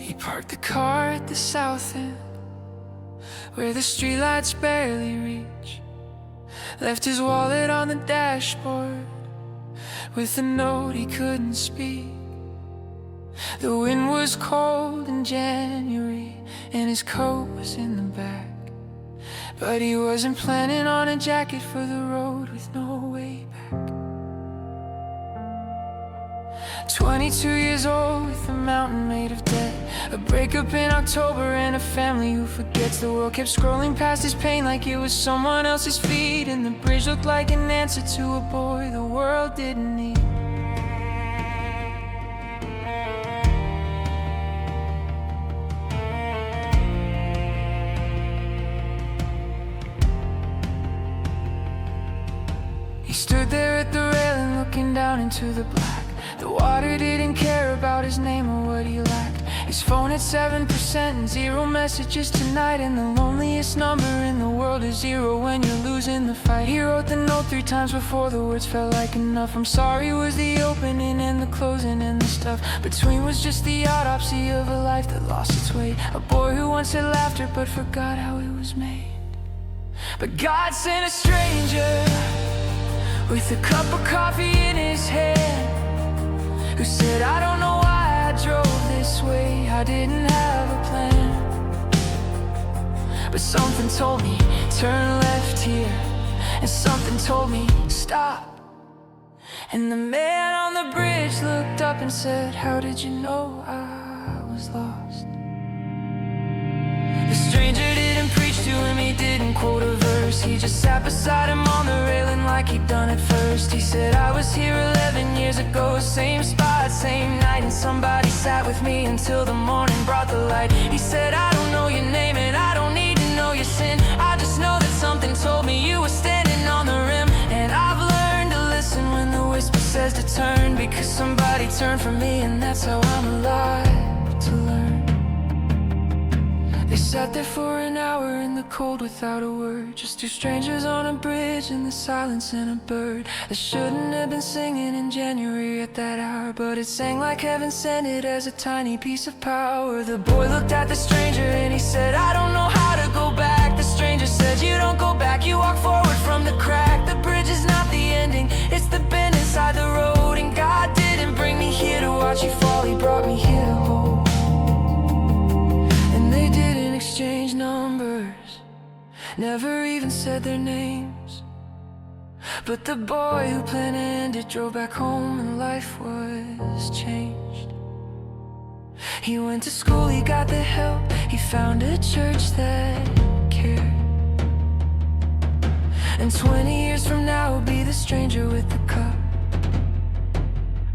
He parked the car at the south end, where the streetlights barely reach. Left his wallet on the dashboard, with a note he couldn't speak. The wind was cold in January, and his coat was in the back. But he wasn't planning on a jacket for the road with no way back. 22 years old with a mountain made of debt, a breakup in October and a family who forgets. The world kept scrolling past his pain like it was someone else's feed, and the bridge looked like an answer to a boy the world didn't need. He stood there at the railing looking down into the black. The water didn't care about his name or what he lacked. His phone had 7% and 0 messages tonight, and the loneliest number in the world is 0 when you're losing the fight. He wrote the note 3 times before the words felt like enough. I'm sorry was the opening, and the closing and the stuff between was just the autopsy of a life that lost its way. A boy who once had laughter but forgot how it was made. But God sent a stranger with a cup of coffee in his hand, who said, I don't know why I drove this way, I didn't have a plan. But something told me, turn left here, and something told me, stop. And the man on the bridge looked up and said, how did you know I was lost? The stranger didn't preach to him, he didn't quote a verse. He just sat beside him on the railing like he'd done it first. He said, I was here 11 years ago, same spot, same night, and somebody sat with me until the morning brought the light. He said, I don't know your name and I don't need to know your sin, I just know that something told me you were standing on the rim. And I've learned to listen when the whisper says to turn, because somebody turned for me, and that's how I'm alive to learn. They sat there for an hour in the cold without a word, just 2 strangers on a bridge in the silence and a bird that shouldn't have been singing in January at that hour, but it sang like heaven sent it as a tiny piece of power. The boy looked at the stranger and he said, I don't know how to go back. The stranger said, you don't go back, you walk forward from the crack. The bridge is not the ending, it's the bend inside the road. And God didn't bring me here to watch you fall, he brought me here to hold. They didn't exchange numbers, never even said their names. But the boy who planned to end it drove back home, and life was changed. He went to school, he got the help, he found a church that cared. And 20 years from now will be the stranger with the cup,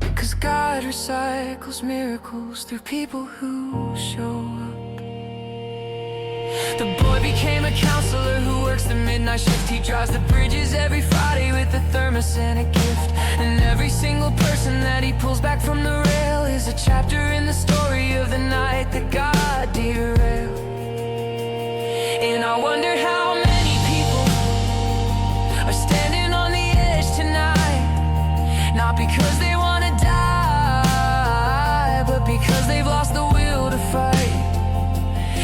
because God recycles miracles through people who show up. The boy became a counselor who works the midnight shift. He drives the bridges every Friday with a thermos and a gift. And every single person that he pulls back from the rail is a chapter in the story of the night that God derailed. And I wonder how many people are standing on the edge tonight, not because they want to die, but because they've lost the will to fight.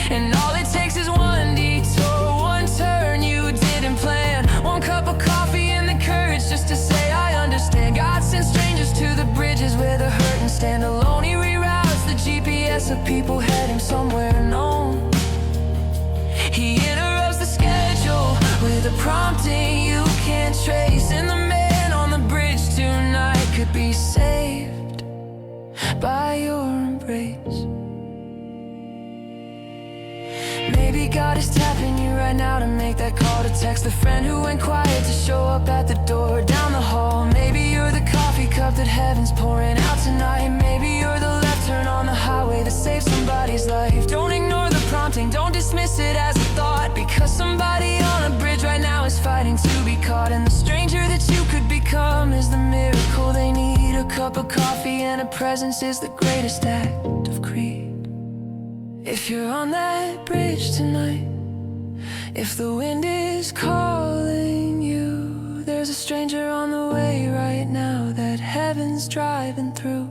And all it takes is one detour, one turn you didn't plan, one cup of coffee and the courage just to say I understand. God sends strangers to the bridges where the hurting stand alone. He reroutes the GPS of people heading somewhere unknown. He interrupts the schedule with a prompting you can't trace, and the man on the bridge tonight could be saved by your embrace. Maybe God is tapping you right now to make that call, to text a friend who went quiet to show up at the door down the hall. Maybe you're the coffee cup that heaven's pouring out tonight. Maybe you're the left turn on the highway that saved somebody's life. Don't ignore the prompting, don't dismiss it as a thought, because somebody on a bridge right now is fighting to be caught. And the stranger that you could become is the miracle they need. A cup of coffee and a presence is the greatest act of creed. If you're on that bridge tonight, if the wind is calling you, there's a stranger on the way right now that heaven's driving through.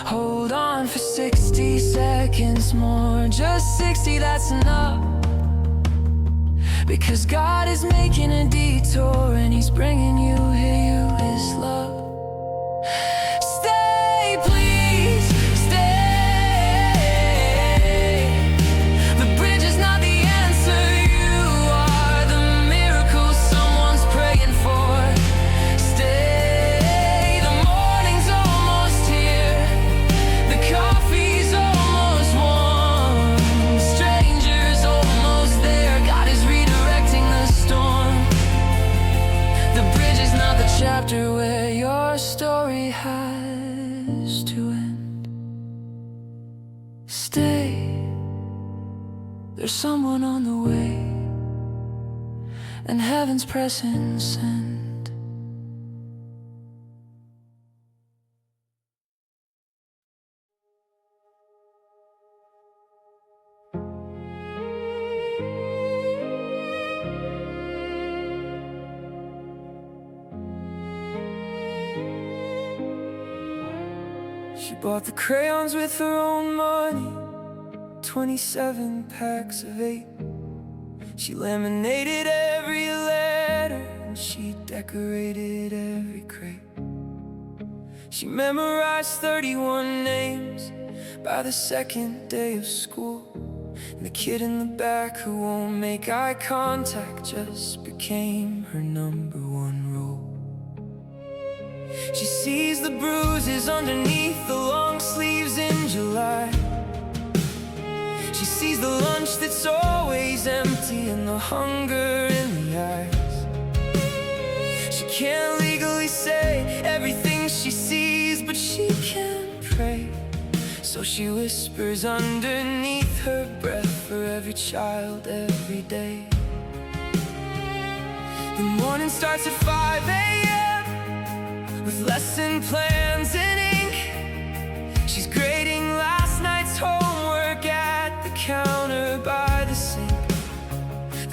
Hold hold on for 60 seconds more. Just 60, that's enough. Because God is making a detour, and He's bringing you here, His love. Stay, please, stay. The bridge is not the answer. You are the miracle someone's praying for. Stay. The morning's almost here. The coffee's almost warm. Strangers almost there. God is redirecting the storm. The bridge is not the chapter where your story has to end. Stay. There's someone on the way, and heaven's pressing send. She bought the crayons with her own money, 27 packs of 8. She laminated every letter, and she decorated every crate. She memorized 31 names by the second day of school. And the kid in the back who won't make eye contact just became her #1 rule. She sees the bruises underneath the long sleeves in July. She sees the lunch that's always empty and the hunger in the eyes. She can't legally say everything she sees, but she can pray. So she whispers underneath her breath for every child every day. The morning starts at 5 a.m. with lesson plans and ink. She's grading last night's homework at the counter by the sink.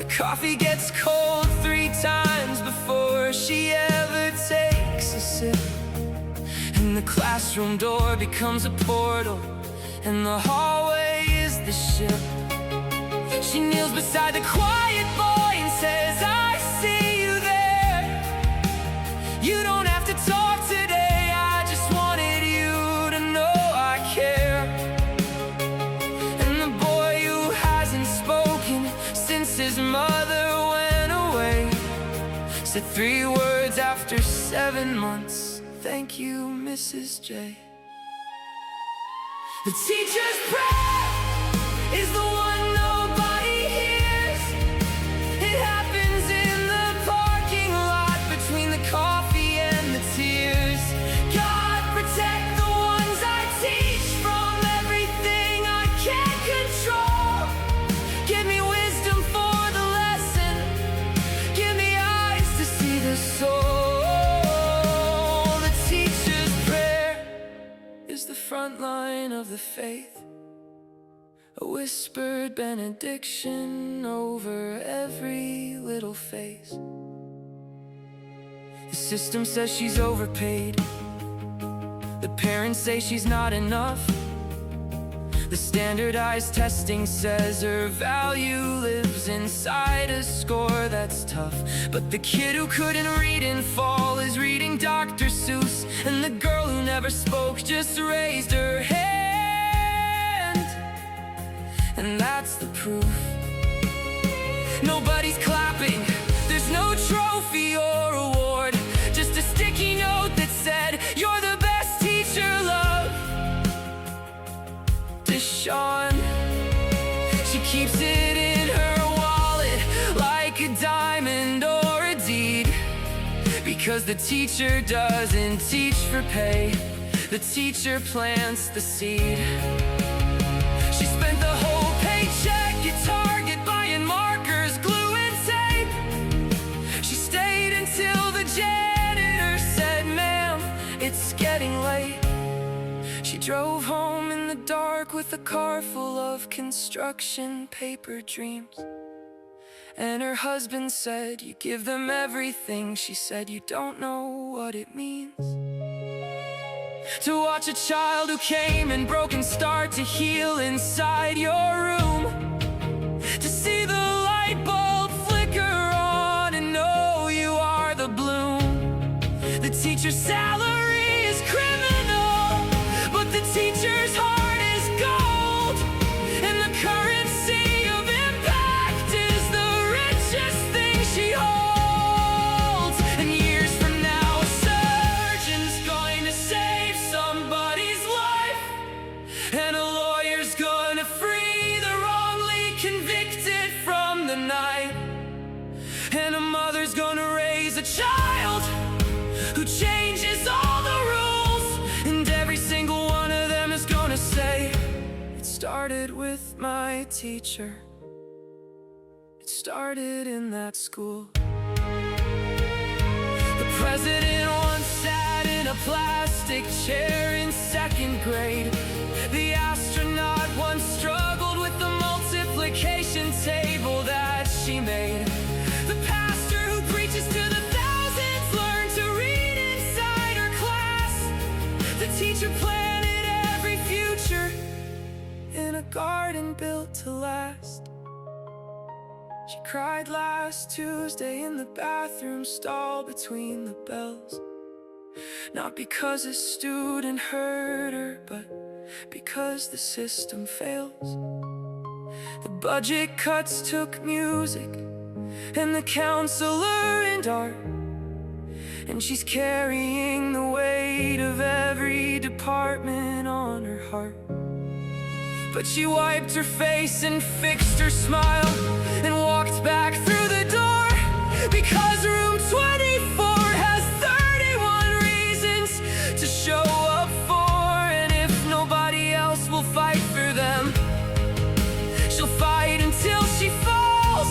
The coffee gets cold 3 times before she ever takes a sip. And the classroom door becomes a portal, and the hallway is the ship. She kneels beside the quiet boy and says, I see you there. You don't have to talk today, I just wanted you to know I care. And the boy who hasn't spoken since his mother went away said 3 words after 7 months. Thank you, Mrs. J. The teacher's prayer is the one nobody hears. It happens in the parking lot between the coffee and the tears. God, protect the ones I teach from everything I can't control. Give me wisdom for the lesson. Give me eyes to see the soul. The teacher's prayer is the front line of the faith, a whispered benediction over every little face. The system says she's overpaid. The parents say she's not enough. The standardized testing says her value lives inside a score that's tough. But the kid who couldn't read in fall is reading Dr. Seuss. And the girl who never spoke just raised her hand. And that's the proof. Nobody's clapping, there's no trophy or award, just a sticky note that said, you're the best teacher, love. Deshawn, she keeps it in her wallet like a diamond or a deed. Because the teacher doesn't teach for pay, the teacher plants the seed. She spent the whole paycheck at Target buying markers, glue and tape. She stayed until the janitor said, ma'am, it's getting late. She drove home in the dark with a car full of construction paper dreams. And her husband said, you give them everything. She said, you don't know what it means. To watch a child who came in broken start to heal inside your room. To see the light bulb flicker on and know you are the bloom. The teacher's salary is criminal, but the teacher's heart is gold. And the currency of impact is the richest thing she holds. And years from now, a surgeon's going to save somebody's life, and a lawyer's gonna free the wrongly convicted from the night, and a mother's gonna raise a child who changes all the rules, and every single one of them is gonna say, it started with my teacher. It started in that school. The president once sat in a plastic chair in second grade. The astronaut once struggled with the multiplication table that she made. The pastor who preaches to the thousands learned to read inside her class. The teacher planted every future in a garden built to last. She cried last Tuesday in the bathroom stall between the bells. Not because a student hurt her, but because the system fails. The budget cuts took music and the counselor and art, and she's carrying the weight of every department on her heart. But she wiped her face and fixed her smile and walked back through the door, because room 24 has 31 reasons to show up for. And if nobody else will fight for them, she'll fight until she falls.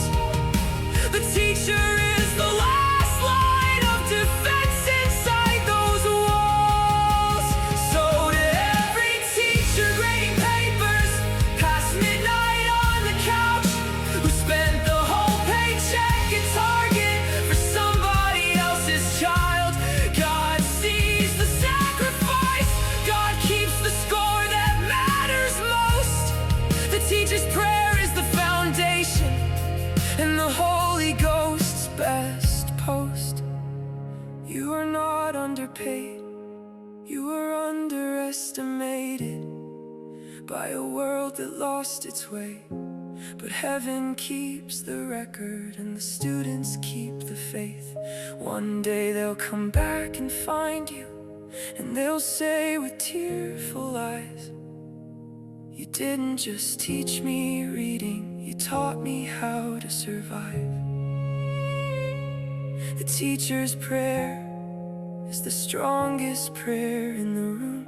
The teacher is the last line of defense inside those walls. So to every teacher grading papers past midnight on the couch, who spent the whole paycheck at Target for somebody else's child, God sees the sacrifice, God keeps the score that matters most. The teacher's prayer is the foundation, and the Holy Ghost's best post. You are not underpaid, you are underestimated by a world that lost its way. But heaven keeps the record, and the students keep the faith. One day they'll come back and find you, and they'll say with tearful eyes, you didn't just teach me reading, you taught me how to survive. The teacher's prayer is the strongest prayer in the room,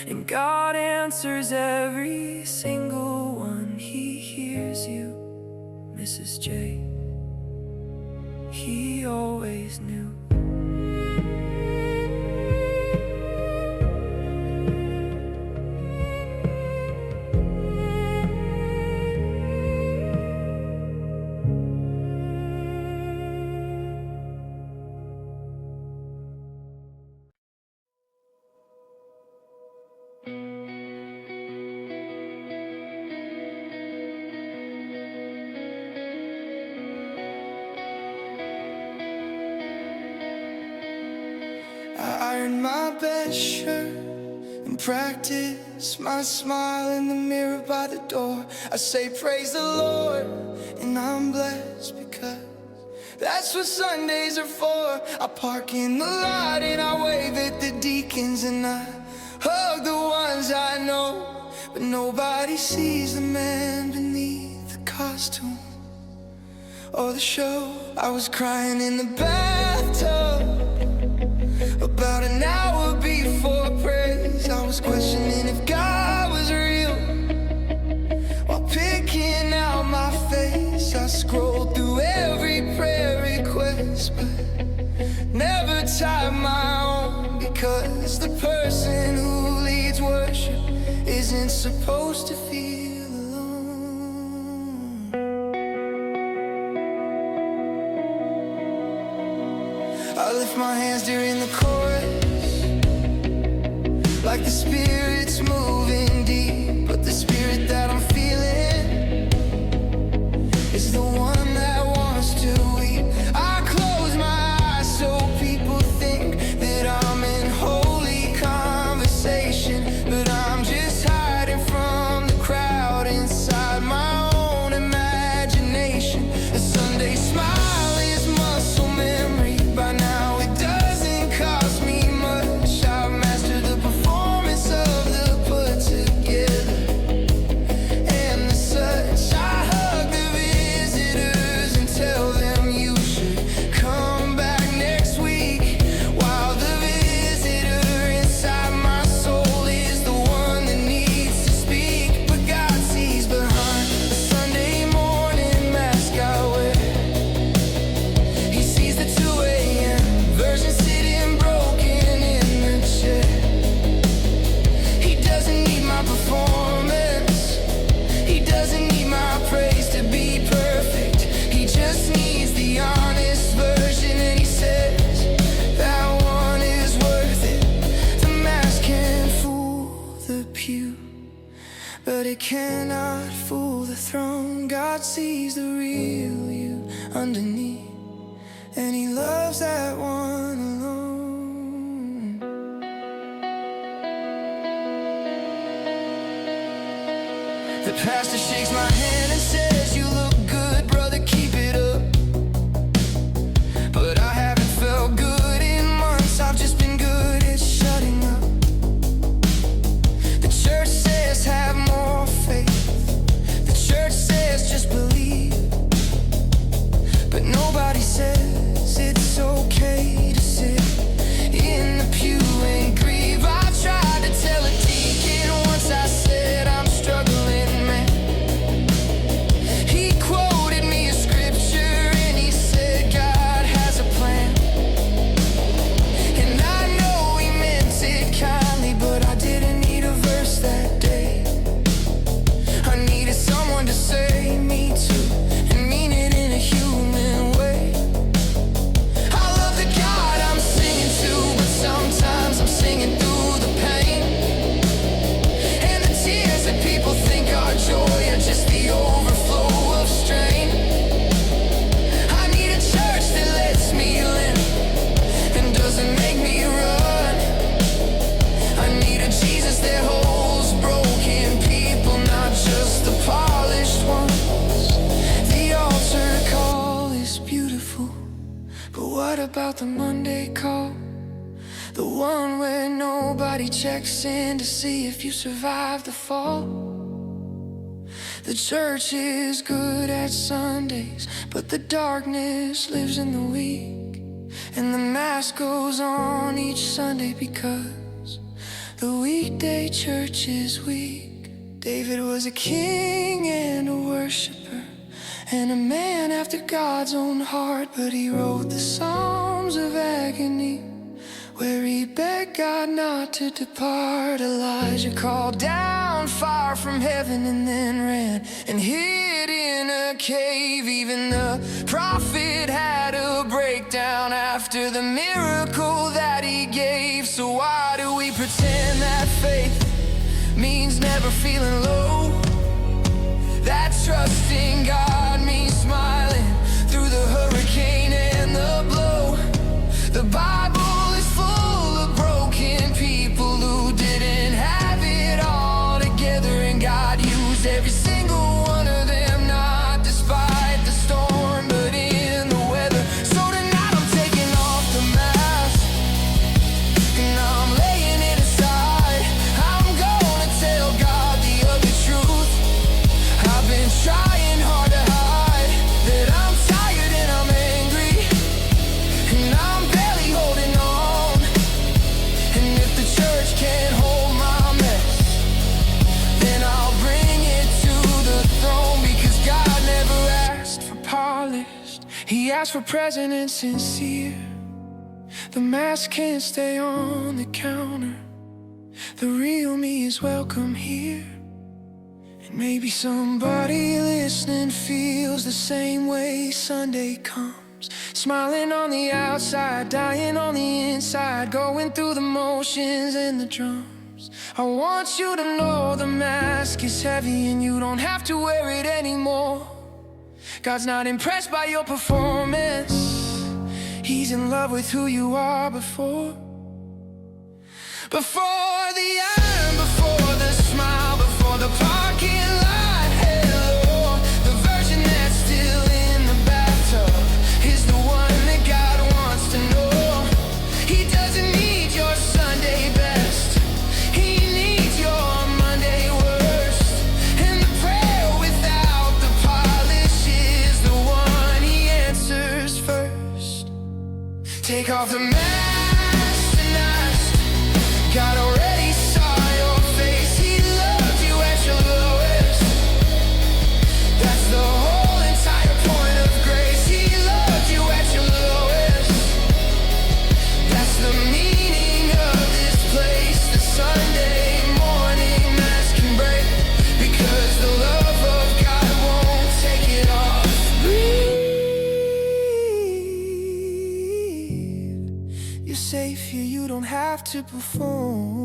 and God answers every single one. He hears you, Mrs. J. He always knew. I iron my best shirt and practice my smile in the mirror by the door. I say praise the Lord, and I'm blessed because that's what Sundays are for. I park in the lot and I wave at the deacons, and I hug the ones I know, but nobody sees the man beneath the costume or the show. I was crying in the bathtub about an hour before praise. I was questioning if God was real while picking out my face. I scrolled through every prayer request, but never typed my own, because the person who leads worship isn't supposed to feel alone. I lift my hands during the chorus like the Spirit's moving deep, but the Spirit that I'm feeling is the one that wants to weep. I close my eyes so people think that I'm in holy conversation, but I'm just hiding from the crowd inside my own imagination. A Sunday smile is muscle memory. By now it doesn't cost me much. I've mastered the performance of the put together and the such. I hug the visitors and tell them you should come back next week, while the visitor inside my soul is the one that needs to speak. But God sees behind the Sunday morning mask I wear. He sees the 2 a.m. version sitting broken in the chair. He doesn't need my performance. He doesn't need my praise to be perfect. He just needs the honest version, and he says that one is worth it. The mask can fool the pew, but it cannot fool the throne. God sees the real you underneath, and he loves that one alone. The pastor shakes my hand and says, "You look good, brother, keep it up." But I haven't felt good in months. I've just been good at shutting up. The church says have more faith. The church says just believe. But nobody says it's okay to sit in the pew and grieve. I tried to tell a deacon once, I said I'm struggling, man. He quoted me a scripture and he said God has a plan. And I know he meant it kindly, but I didn't need a verse that day. I needed someone to say me to, and mean it in a human way. I love the God I'm singing to, but sometimes I'm singing through the pain and the tears that people think are joy are just the overflow of strain. I need a church that lets me limp and doesn't make me run. I need a Jesus that holds broken people, not just the polished ones. The altar call is beautiful, but what about the Monday call? The one where nobody checks in to see if you survived the fall. The church is good at Sundays, but the darkness lives in the week. And the mass goes on each Sunday because the weekday church is weak. David was a king and a worshiper, and a man after God's own heart, but he wrote the Psalms of agony, where he begged God not to depart. Elijah called down fire from heaven and then ran and hid in a cave. Even the prophet had a breakdown after the miracle that he gave. So why do we pretend that faith means never feeling low? That trusting God means smiling through the hurricane and the blow. The Bible is full of broken people who didn't have it all together, and God used every single one of them, not despite the storm, but in the weather. So tonight I'm taking off the mask and I'm laying it aside. I'm gonna tell God the ugly truth I've been trying hard to hide, that I'm tired and I'm angry and I'm barely holding on. And if the church can't hold my mess, then I'll bring it to the throne, because God never asked for polished, he asked for present and sincere. The mask can't stay on the counter, the real me is welcome here. And maybe somebody listening feels the same way Sunday comes, smiling on the outside, dying on the inside, going through the motions and the drums. I want you to know the mask is heavy and you don't have to wear it anymore. God's not impressed by your performance. He's in love with who you are before the iron, before the smile, before the parking lot. Hello, the version that's still in the bathtub is the one that God wants to know. He doesn't need your Sunday best, He needs your Monday worst. And the prayer without the polish is the one He answers first. Take off the mask tonight. God already saw your face. He loved you at your lowest. That's the whole entire point of grace. He loved you at your lowest. That's the meaning of this place. The Sunday morning mask can break, because the love of God won't take it off. Breathe. You're safe here, you don't have to perform.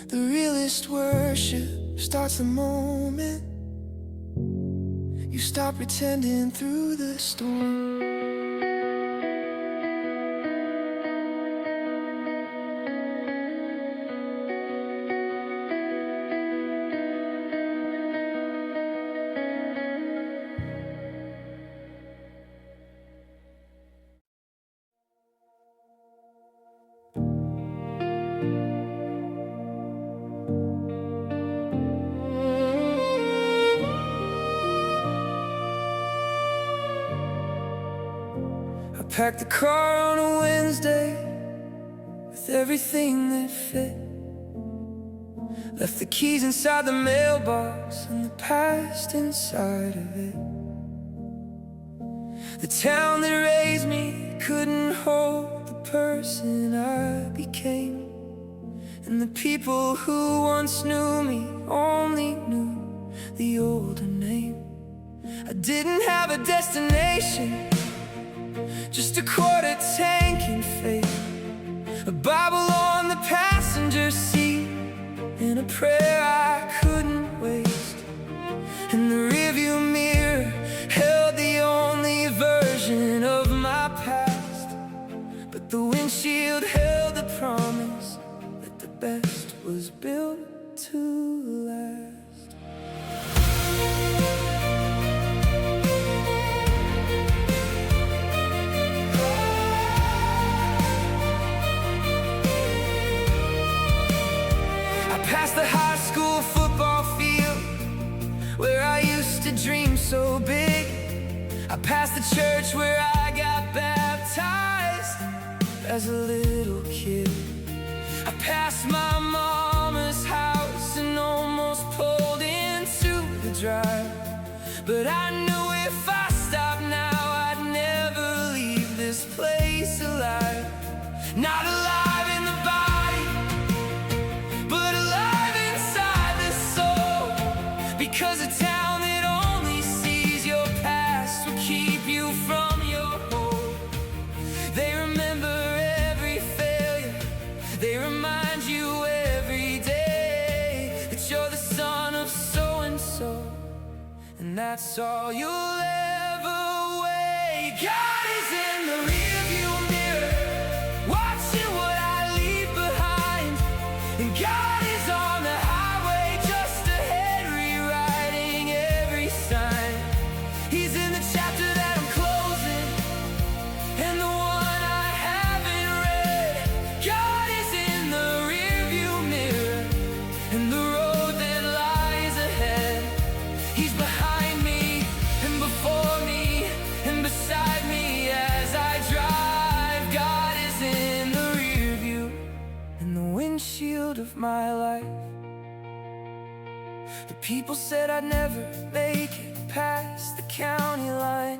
The realest worship starts the moment you stop pretending through the storm. Packed the car on a Wednesday with everything that fit. Left the keys inside the mailbox and the past inside of it. The town that raised me couldn't hold the person I became, and the people who once knew me only knew the older name. I didn't have a destination, just a quarter tank in faith, a Bible on the passenger seat, and a prayer I couldn't waste. And the rearview mirror held the only version of my past, but the windshield held the promise that the best was built to last. Past the high school football field where I used to dream so big. I passed the church where I got baptized as a little kid. I passed my mama's house and almost pulled into the drive, but I knew if I stopped now I'd never leave this place alive. Not alive in the body, but alive inside the soul. Because a town that only sees your past will keep you from your hope. They remember every failure, they remind you every day that you're the son of so-and-so, and that's all you'll ever weigh. God is in the rearview mirror, watching what I leave behind. And God is on the highway just ahead, rewriting every sign. He's in the chapter that I'm closing, and the one I haven't read. God is in the rearview mirror, and the road that lies ahead. He's behind me, and before me, and beside me as I drive. God is in the rearview, in the windshield of my life. The people said I'd never make it past the county line.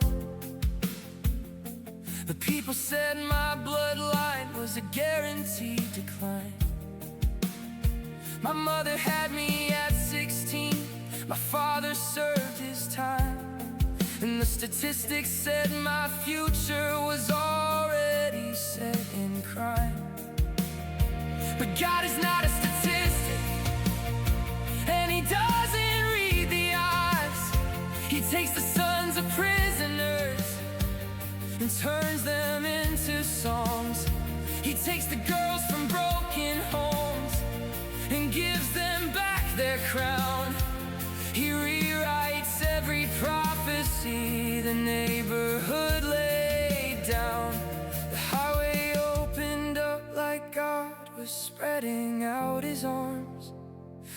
The people said my bloodline was a guaranteed decline. My mother had me at 16, my father served his time, and the statistics said my future was already reset in crime. But God is not a statistic, and He doesn't read the odds. He takes the sons of prisoners and turns them into songs. He takes the girls from broken homes and gives them back their crown. He rewrites every prophecy the neighborhood laid down. The highway opened up like God was spreading out His arms.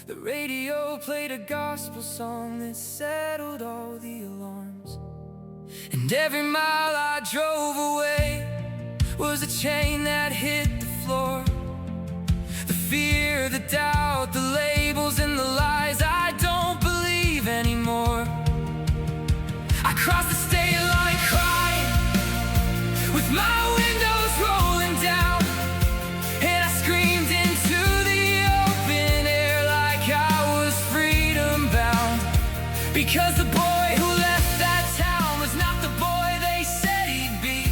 The radio played a gospel song that settled all the alarms. And every mile I drove away was a chain that hit the floor. The fear, the doubt, the labels and the lies I don't believe anymore. I crossed the state line crying, with my windows rolling down, and I screamed into the open air like I was freedom bound. Because the boy who left that town was not the boy they said he'd be.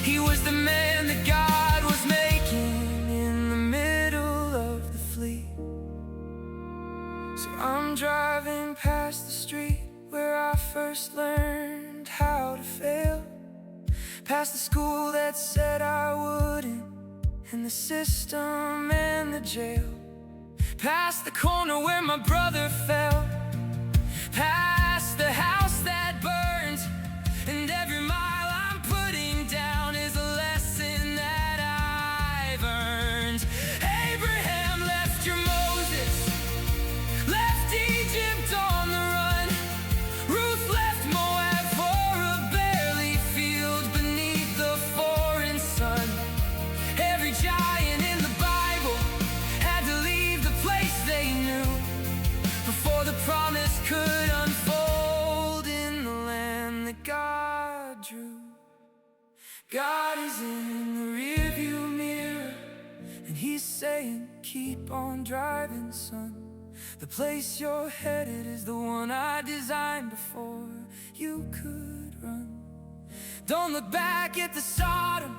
He was the man that God was making in the middle of the fleet. So I'm driving past the street where I first learned how to fail, past the school that said I wouldn't, and the system and the jail, past the corner where my brother fell, past the house that burned. And every mile I'm putting down is a lesson that I've earned. Abraham left your Moses, left Egypt on the run. Ruth left Moab for a barely field beneath the foreign sun. Every giant in the Bible had to leave the place they knew before the promise could unfold in the land that God drew. God is in the rearview mirror, and He's saying, keep on driving, son. The place you're headed is the one I designed before you could run. Don't look back at the Sodom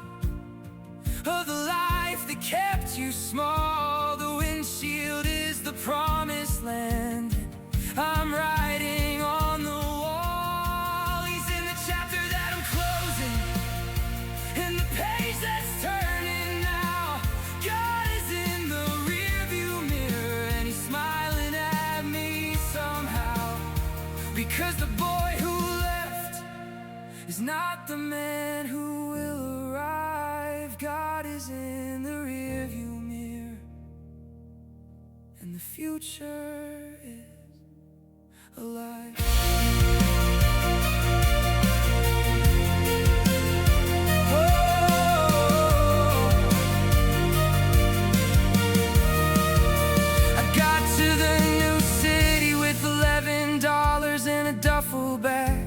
of the life that kept you small. The windshield is the promised land. I'm writing on the wall. He's in the chapter that I'm closing, and the page that's turning now. God is in the rearview mirror, and He's smiling at me somehow. Because the boy who left is not the man who will arrive. God is in the rearview mirror, and the future is alive. I got to the new city with $11 in a duffel bag.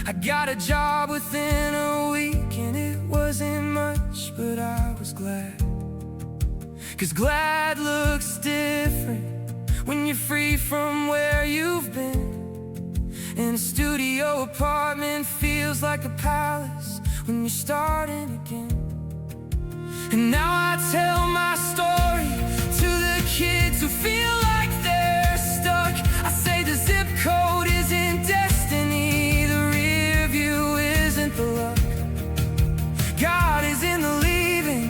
I got a job within a week, and it wasn't much, but I was glad. 'Cause glad looks different when you're free from where you've been. And a studio apartment feels like a palace when you're starting again. And now I tell my story to the kids who feel like they're stuck. I say the zip code isn't destiny, the rear view isn't the luck. God is in the leaving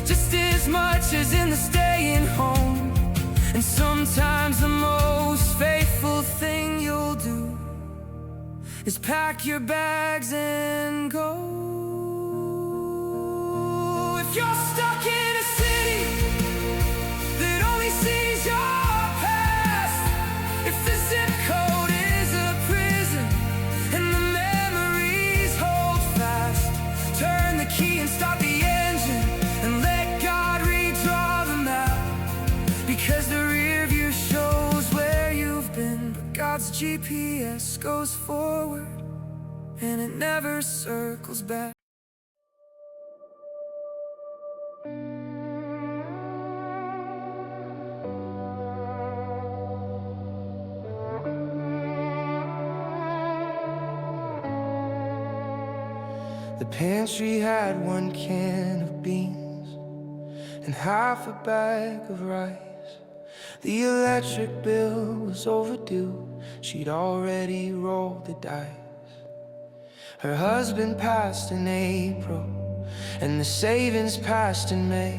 just as much as in the staying home. And sometimes the most faithful thing you'll do is pack your bags and go. If you're stuck in a city that only sees your past, if the zip code is a prison and the memories hold fast, turn the key and start the engine and let God redraw the map. Because the rear view shows where you've been, but God's GPS goes forward and it never circles back. The pantry had 1 can of beans and half a bag of rice. The electric bill was overdue. She'd already rolled the dice. Her husband passed in April, and the savings passed in May.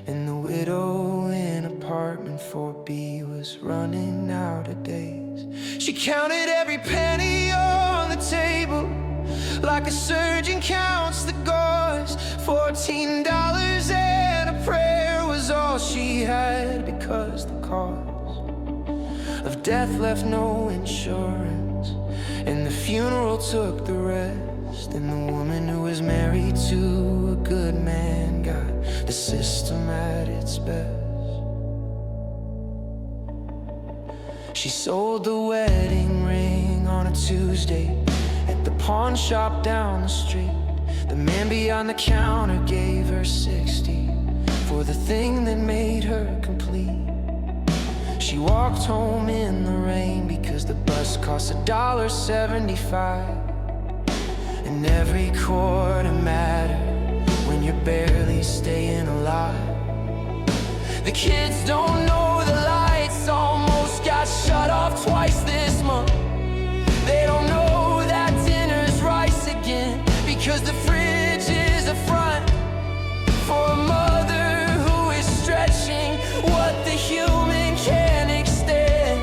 And the widow in apartment 4B was running out of days. She counted every penny on the table like a surgeon counts the gauze. $14 and a prayer was all she had, because the cause of death left no insurance, and the funeral took the rest. And the woman who was married to a good man got the system at its best. She sold the wedding ring on a Tuesday at the pawn shop down the street. The man behind the counter gave her 60 for the thing that made her complete. She walked home in the rain because the bus cost $1.75. And every quarter mattered when you're barely staying alive. The kids don't know the lights almost got shut off twice this month. They don't know that dinner's rice again, because the fridge is a front for a mother who is stretching what the human can extend.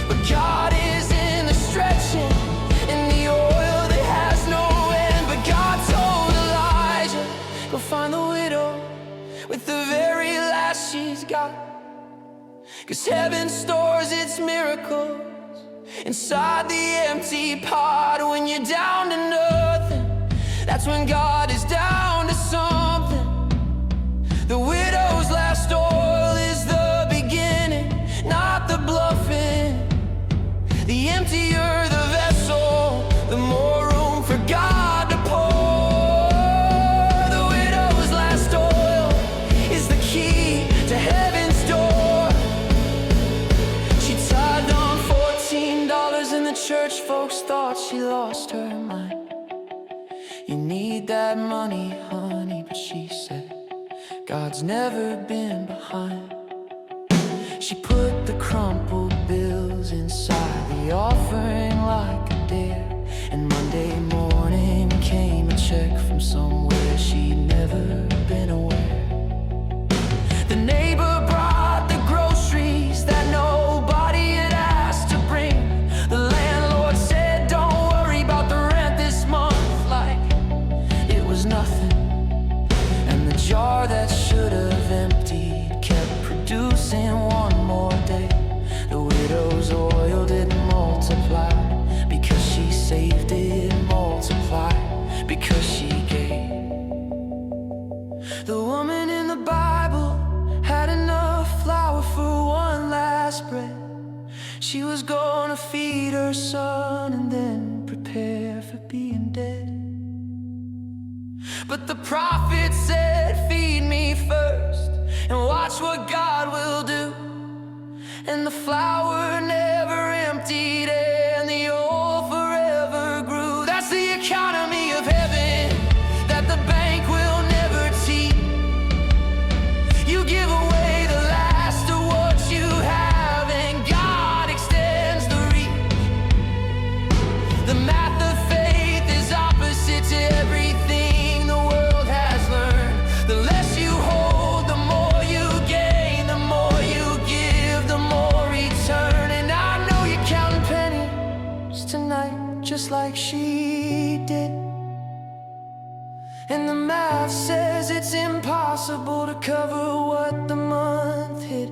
But God is in the stretching, in the oil that has no end. But God told Elijah, go find the widow with the very last she's got, 'cause heaven stores its miracles inside the empty pot. When you're down to nothing, that's when God is down to something. The widow's last oil is the beginning, not the bluffing. The emptier the vessel, the more room for God to pour. The widow's last oil is the key to heaven's door. She tied on $14 and the church folks thought she lost her mind. You need that money, honey, but she said God's never been behind. She put the crumpled bills inside the offering like a dare, and Monday morning came a check from somewhere she'd never been aware. The neighbor brought the groceries that nobody had asked to bring. The landlord said, don't worry about the rent this month, like it was nothing. And the jar that should have emptied kept producing one more day. The widow's oil didn't multiply because she saved it, multiplied because she gave. The woman in the Bible had enough flour for one last bread. She was gonna feed her son and then prepare for being dead. But the prophet said, feed me first and watch what God will do. And the flour never emptied and the oil forever grew. That's the economy of heaven that the bank will never cheat. You give away the last of what you have, and God extends the reach. The math of faith is opposite to everything the world has learned. The less you hold, the more you gain. The more you give, the more return. And I know you're counting pennies tonight, just like she did. And the math says it's impossible to cover what the month hid.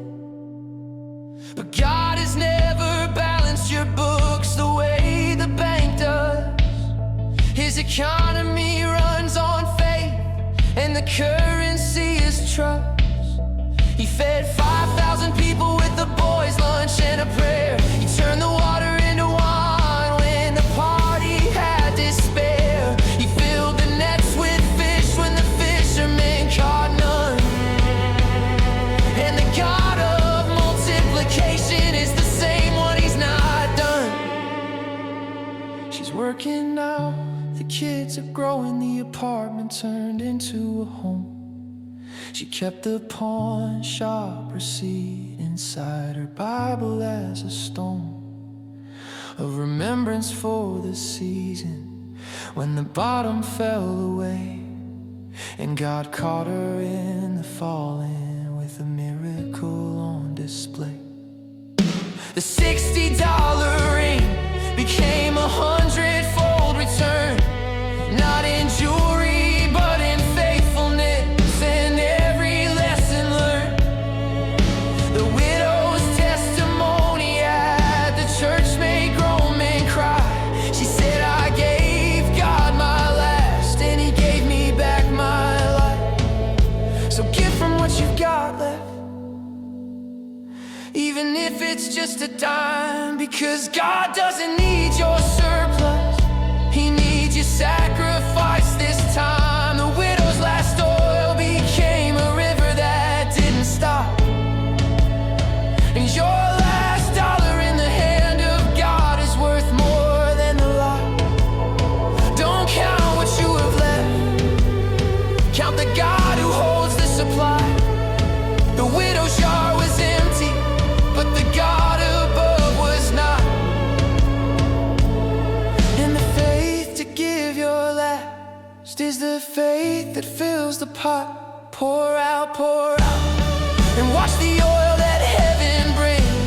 But God has never balanced your books the way the bank does. His economy runs on faith, and the currency is trust. He fed 5,000 people with the boys' lunch and a prayer. He turned the water into wine when the party had despair. He filled the nets with fish when the fishermen caught none. And the God of multiplication is the same one, he's not done. She's working now, the kids are She kept the pawn shop receipt inside her Bible as a stone of remembrance for the season when the bottom fell away, and God caught her in the falling with a miracle on display. The $60 ring became 100-fold return, not in jewelry but in faithfulness and every lesson learned. The widow's testimony at the church made grown men cry. She said, I gave God my last and He gave me back my life. So give from what you've got left, even if it's just a dime, because God doesn't need your surplus, He needs your sacrifice this time. The widow's last oil became a river that didn't stop, and your last dollar in the hand of God is worth more than the lot. Don't count what you have left, count the God who holds the supply. The widow's jar was empty, but the God above was not. And the faith to give your last is the faith that fills the pot. Pour out, and watch the oil that heaven brings.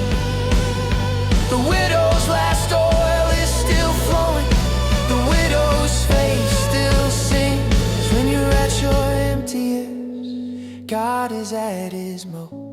The widow's last oil is still flowing. The widow's faith still sings. When you're at your emptiest, God is at His most.